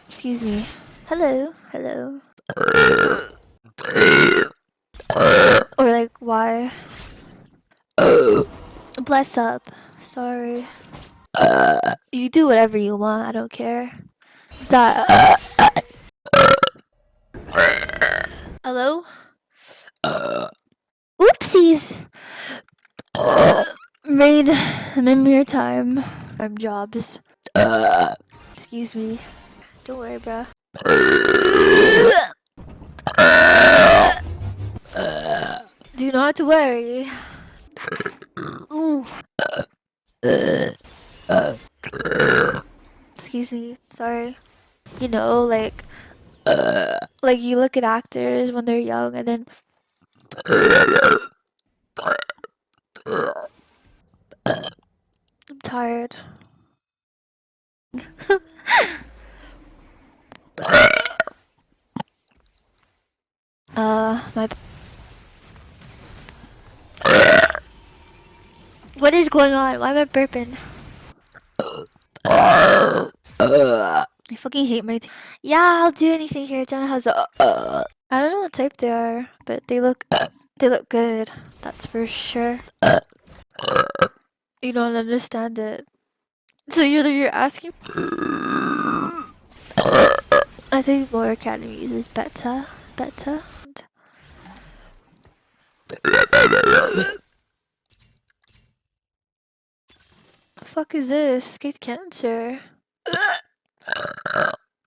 Excuse me. Hello, hello. Or like, why? Bless up. Sorry. You do whatever you want. I don't care. That. Hello? Oopsies! Made your time. I'm jobs. Excuse me. Don't worry, bro. Do not worry. Ooh. Excuse me. Sorry. You know, like you look at actors when they're young and then I'm tired. My. What is going on? Why am I burping? I fucking hate my yeah, I'll do anything here. Jenna has a I don't know what type they are, but they look good. That's for sure. You don't understand it. So you're asking I think more academies is better. Better. The fuck is this? Get cancer.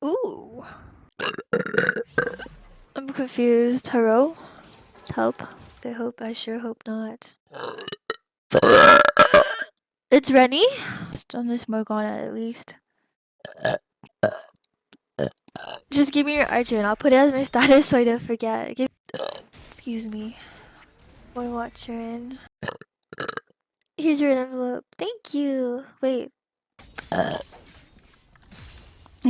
Ooh. I'm confused. Hello? Help? I sure hope not. It's Rennie? Just on this Morgana at least. Just give me your archer and I'll put it as my status so I don't forget. Excuse me. Boy watcher in. Here's your envelope. Thank you. Wait. I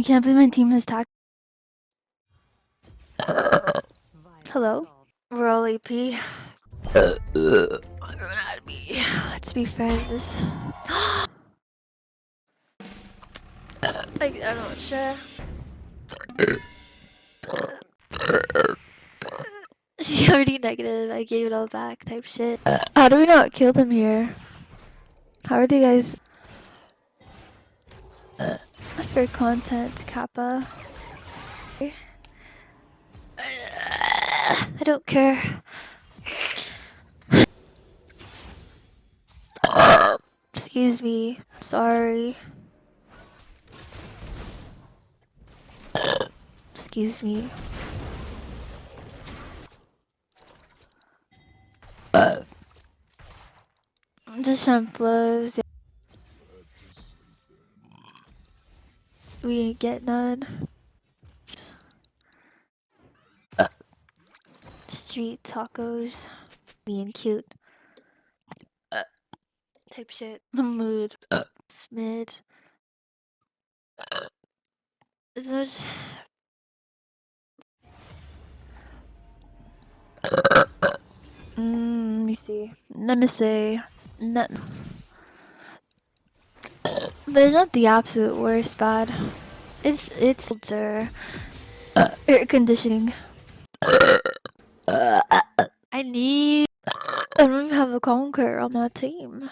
can't believe my team has tagged. Hello? We're all AP. Let's be friends. I'm not sure. She's already negative. I gave it all back type shit. How do we not kill them here? How are they guys? For content, Kappa. I don't care. Excuse me. Sorry. Excuse me. Just shambles. We ain't get none. Street tacos. Being cute. Type shit. The mood. Smid. There's let me see. But it's not the absolute worst bad. It's air conditioning. I don't even have a conquer on my team.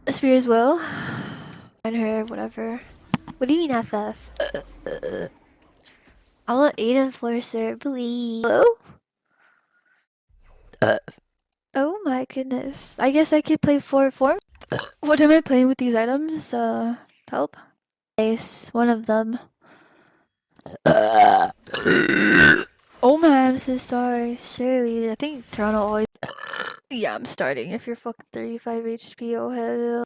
Spears will. And her, whatever. What do you mean FF? I want 8 enforcer, please. Hello? Oh my goodness. I guess I could play 4-4. What am I playing with these items? Help? Ace, one of them. Oh my, I'm so sorry. Surely, I think Toronto always. Yeah, I'm starting. If you're fucking 35 HP, oh hell.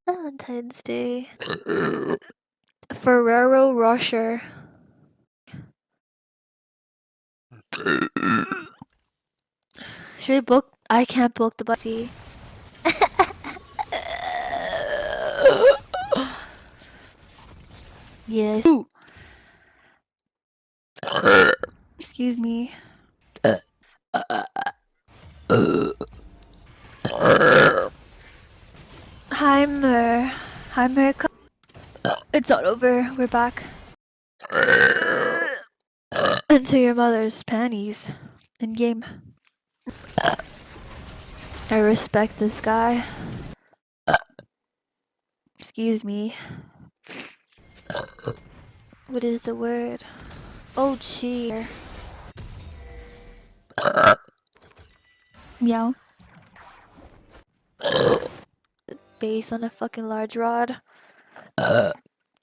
Valentine's Day. Ferrero Rocher. Should I book? I can't book the bus. See. Yes. Ooh. Excuse me. Hi, Mer. Hi, Mer. It's not over. We're back. Into your mother's panties. In game. I respect this guy. Excuse me. What is the word? Oh, cheer. Meow. Base on a fucking large rod.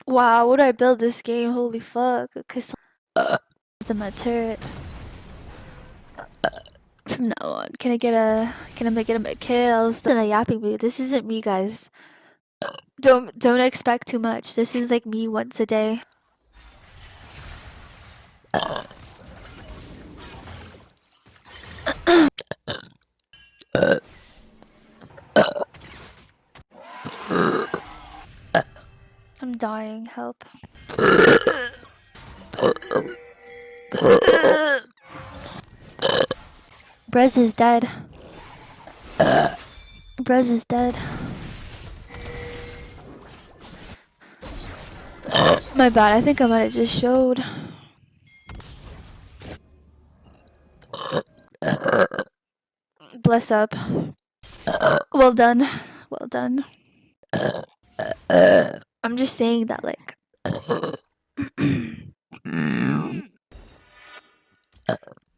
Wow, what did I build this game? Holy fuck. Cause in my turret. From now on, can I get a kills? Then a yapping mood. This isn't me, guys. Don't expect too much. This is like me once a day. I'm dying. Help. Brez is dead. Brez is dead. My bad. I think I might have just showed. Bless up. Well done. Well done. I'm just saying that, like.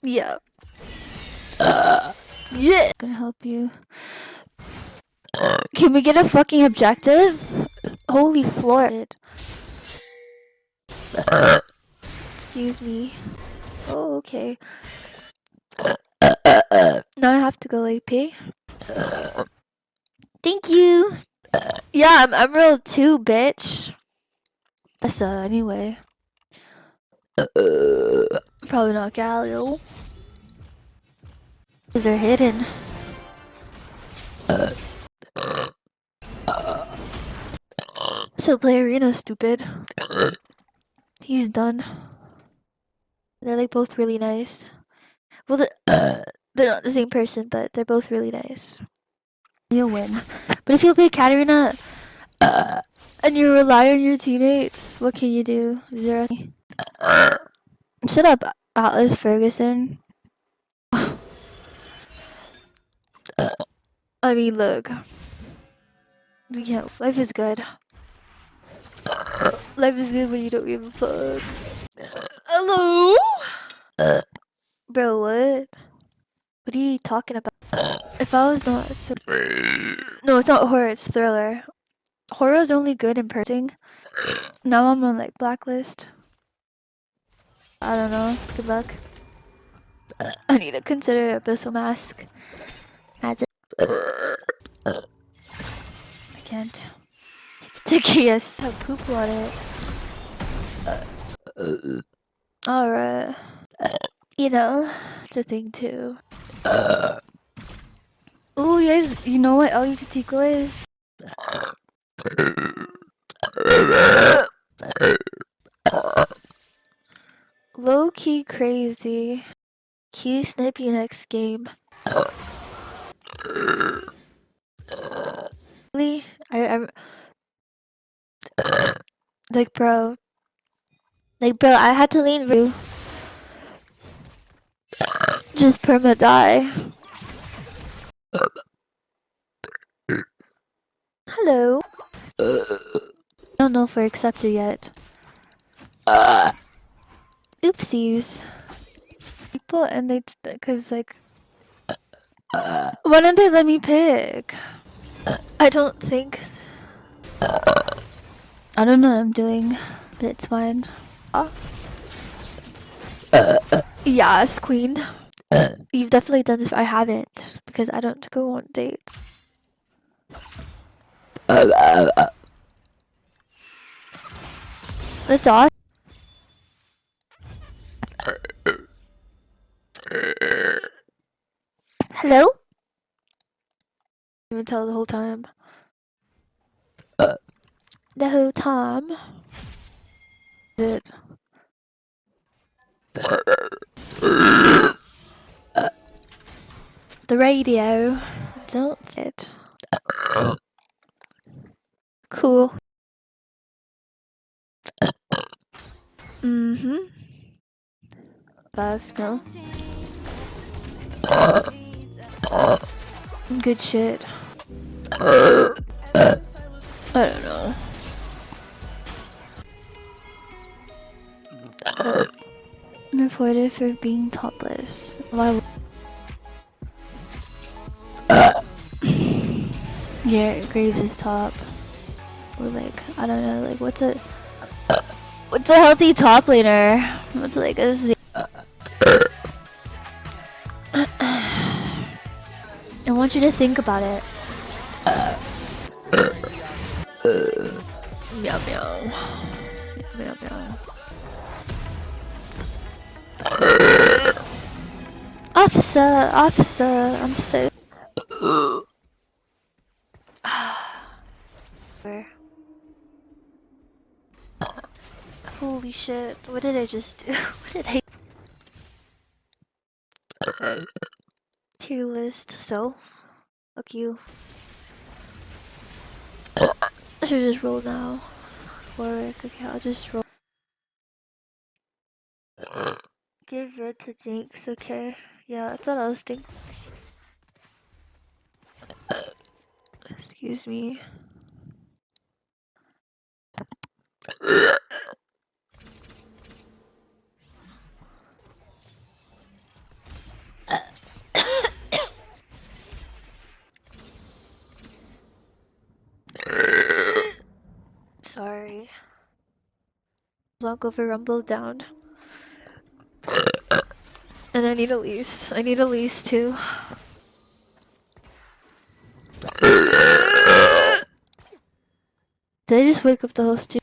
Yeah. Yeah. Gonna help you. Can we get a fucking objective? Holy floor. Excuse me. Oh, okay. Now I have to go AP. Thank you. Yeah, I'm Emerald too, bitch. Anyway. Probably not Galio. Those are hidden. So play arena, stupid. He's done. They're like both really nice. Well, they're not the same person, but they're both really nice. You'll win. But if you play Katarina and you rely on your teammates, what can you do? Zero. Shut up, Atlas Ferguson. I mean, look. We can't. Life is good. Life is good when you don't give a fuck. Hello? Bro, what? What are you talking about? If I was not so... No, it's not horror, it's thriller. Horror is only good in person. Now I'm on, like, blacklist. I don't know. Good luck. I need to consider Abyssal Mask. That's it. I can't. Yes, have poop on it. Alright. You know, it's a thing too. Ooh, guys, you know what El Yucateco is? Low key crazy. Key snipe you next game. Really? I'm like, bro. Like, bro, I had to lean through. Just perma die. Hello. I don't know if we're accepted yet. Oopsies. People and they, cause like, why don't they let me pick? I don't think. I don't know what I'm doing, but it's fine. Yes, queen. You've definitely done this. I haven't because I don't go on dates. That's awesome. Hello? Even tell the whole time. The whole time. It. The radio. Don't fit. Cool. Mm-hmm. 5, no. Good shit. I don't know. Reported for being topless. Why? Yeah, Graves is top. Or like, I don't know, like what's a healthy top laner? What's like a Z? I want you to think about it. Meow meow. Meow meow. Officer, I'm so. Holy shit, what did I just do? What did I? Tier list, so. Fuck you. I should just roll now. Warwick, okay, I'll just roll. Give red to Jinx, okay. Yeah, that's what I was thinking. Excuse me. Sorry. Block over Rumble down. And I need a lease. I need a lease too. Did I just wake up the whole studio?